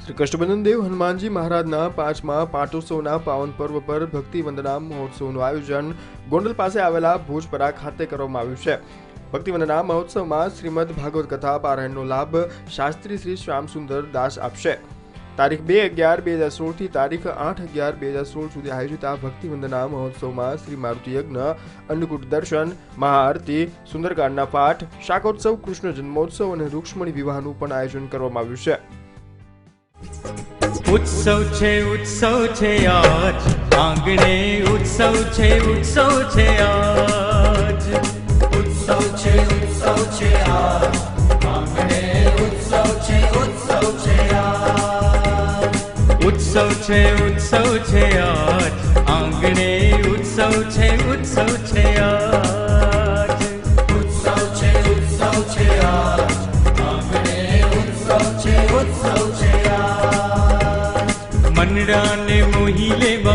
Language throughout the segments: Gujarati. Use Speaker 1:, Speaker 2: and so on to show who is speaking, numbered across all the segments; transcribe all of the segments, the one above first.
Speaker 1: શ્રી કષ્ટભંજન દેવ હનુમાનજી મહારાજના 5મા પાટોત્સવના પાવન પર્વ પર ભક્તિ વંદના મહોત્સવનું આયોજન ગોંડલ પાસે આવેલા ભોજપરા ખાતે કરવામાં આવ્યું છે। ભક્તિ વંદના મહોત્સવમાં શ્રીમદ ભાગવત કથા પારાયણનો લાભ શાસ્ત્રી શ્રી શ્યામસુંદર દાસ આપશે। તારીખ 2/11/2016 થી તારીખ 8/11/2016 સુધી આયોજિત આ ભક્તિ વંદના મહોત્સવમાં શ્રી મારુતિ યજ્ઞ, અન્નકૂટ દર્શન, મહાઆરતી, સુંદરકાંડના પાઠ, શાકોત્સવ, કૃષ્ણ જન્મોત્સવ અને રૂક્ષ્મણી વિવાહનું પણ આયોજન કરવામાં આવ્યું છે।
Speaker 2: उत्सव छे आज आंगणे उत्सव छे आज
Speaker 3: उत्सव छे आज आंगणे उत्सव छे आज
Speaker 2: उत्सव छे आज आंगणे उत्सव छे आज
Speaker 3: उत्सव छे आज आंगणे उत्सव छे आज
Speaker 2: मनडा ने मोही लेवा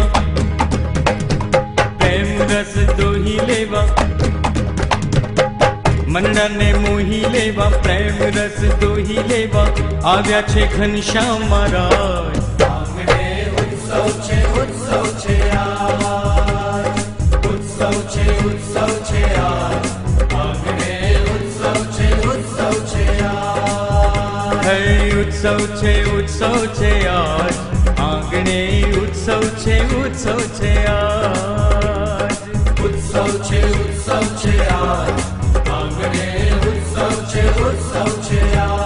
Speaker 2: प्रेम रस दोही लेवा मनडा ने मोही लेवा प्रेम रस दोही लेवा આવ્યા છે ઘનશ્યામ મહારાજ।
Speaker 3: आंगणे उत्सव छे आज उत्सव छे आज आंगणे उत्सव छे आज
Speaker 2: હે उत्सव छे आज आंगणे उत्सव छे आज
Speaker 3: उत्सव छे आज आंगणे उत्सव छे आज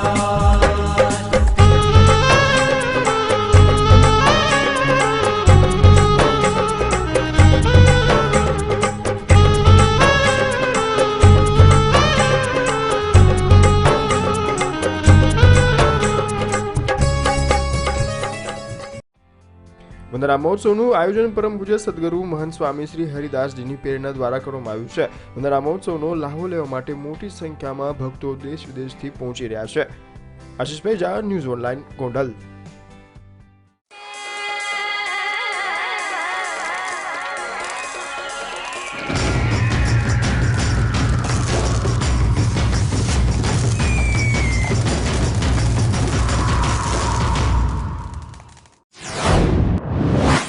Speaker 1: વંદના મહોત્સવનું આયોજન પરમ પૂજ્ય સદગુરુ મહંત સ્વામી શ્રી હરિદાસજીની પ્રેરણા દ્વારા કરવામાં આવ્યું છે। વંદના મહોત્સવનો લાહો લેવા માટે મોટી સંખ્યામાં ભક્તો દેશ વિદેશથી પહોંચી રહ્યા છે। આશીષ ભેજા, ન્યૂઝ ઓનલાઈન, ગોંડલ।